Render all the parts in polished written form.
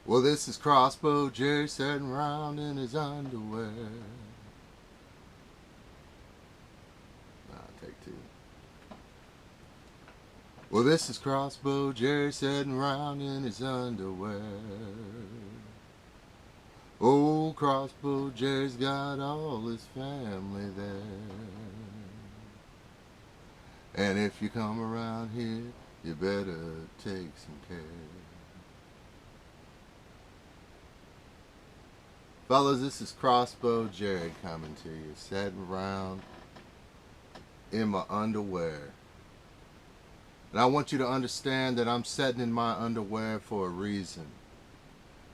Well, this is Crossbow Jerry sitting around in his underwear. Take two. Well, this is Crossbow Jerry sitting around in his underwear. Old Crossbow Jerry's got all his family there. And if you come around here, you better take some care. Fellas, this is Crossbow Jerry coming to you, sitting around in my underwear. And I want you to understand that I'm sitting in my underwear for a reason.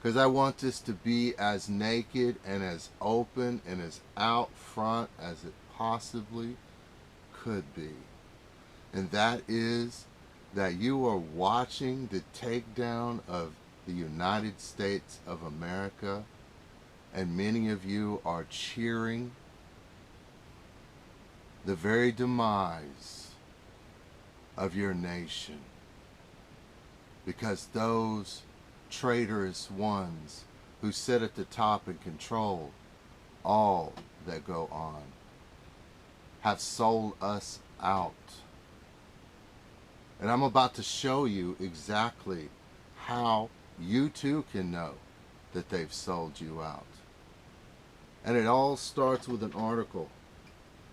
Because I want this to be as naked and as open and as out front as it possibly could be. And that is that you are watching the takedown of the United States of America, and many of you are cheering the very demise of your nation, because those traitorous ones who sit at the top and control all that go on have sold us out. And I'm about to show you exactly how you too can know that they've sold you out. And it all starts with an article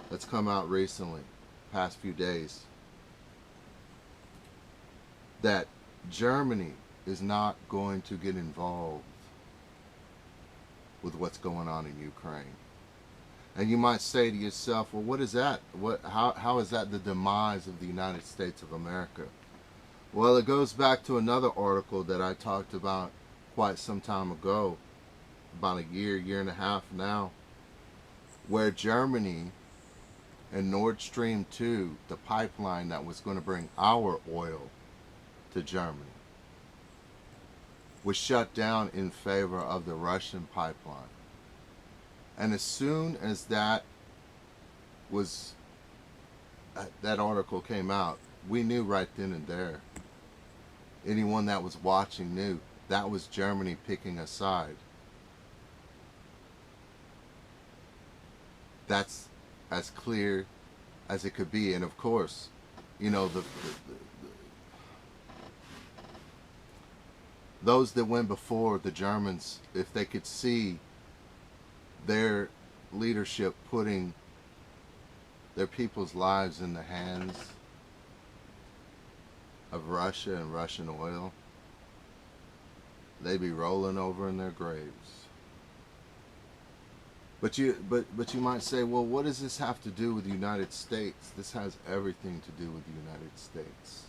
that's come out recently, past few days, that Germany is not going to get involved with what's going on in Ukraine. And you might say to yourself, well, what is that? How is that the demise of the United States of America? Well, it goes back to another article that I talked about quite some time ago, about a year and a half now, where Germany and Nord Stream 2, the pipeline that was going to bring our oil to Germany, was shut down in favor of the Russian pipeline. And as soon as that article came out, we knew right then and there. Anyone that was watching knew that was Germany picking a side. That's as clear as it could be. And of course, you know, those that went before the Germans, if they could see their leadership putting their people's lives in the hands of Russia and Russian oil, they'd be rolling over in their graves. But you might say, well, what does this have to do with the United States? This has everything to do with the United States.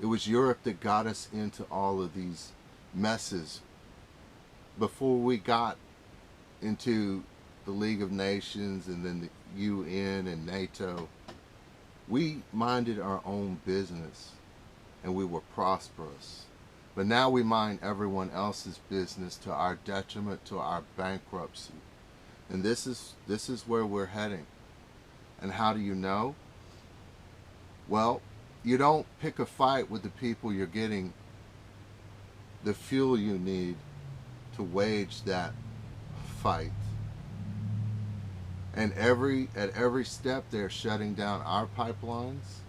It was Europe that got us into all of these messes before we got into the League of Nations and then the UN and NATO. We minded our own business and we were prosperous. But now we mind everyone else's business to our detriment, to our bankruptcy. And this is where we're heading. And how do you know? Well, you don't pick a fight with the people you're getting the fuel you need to wage that fight. And at every step they're shutting down our pipelines,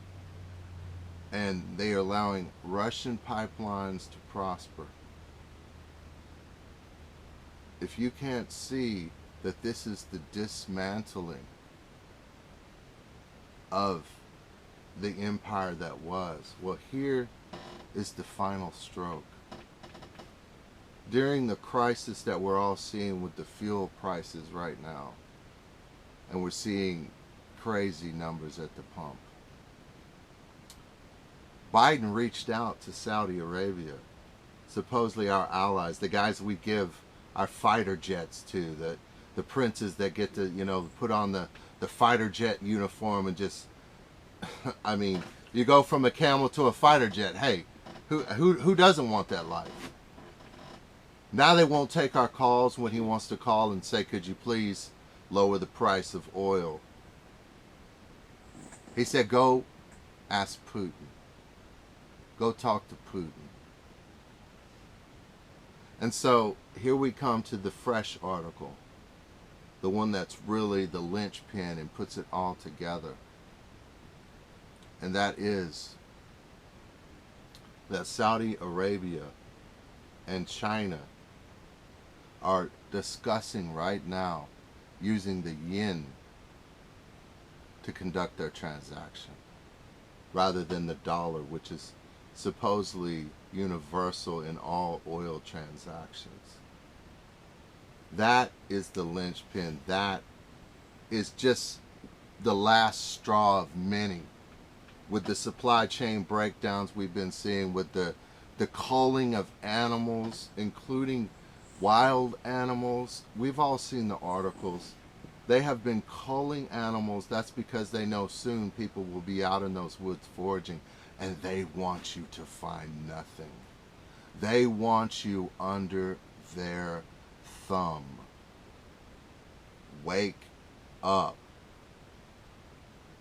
and they are allowing Russian pipelines to prosper. If you can't see that this is the dismantling of the empire that was, well, here is the final stroke. During the crisis that we're all seeing with the fuel prices right now, and we're seeing crazy numbers at the pump, Biden reached out to Saudi Arabia, supposedly our allies, the guys we give our fighter jets to, the princes that get to, you know, put on the fighter jet uniform and just, I mean, you go from a camel to a fighter jet. Hey, who doesn't want that life? Now they won't take our calls when he wants to call and say, could you please lower the price of oil? He said, go ask Putin. Go talk to Putin. And so here we come to the fresh article, the one that's really the linchpin and puts it all together. And that is that Saudi Arabia and China are discussing right now using the yen to conduct their transaction rather than the dollar, which is supposedly universal in all oil transactions. That is the linchpin. That is just the last straw of many. With the supply chain breakdowns we've been seeing, with the culling of animals, including wild animals. We've all seen the articles. They have been culling animals. That's because they know soon people will be out in those woods foraging, and they want you to find nothing. They want you under their thumb. Wake up.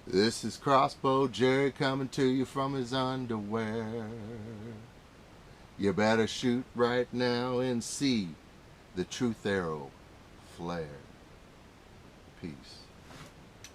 This is Crossbow Jerry coming to you from his underwear. You better shoot right now and see the truth arrow flare. Peace.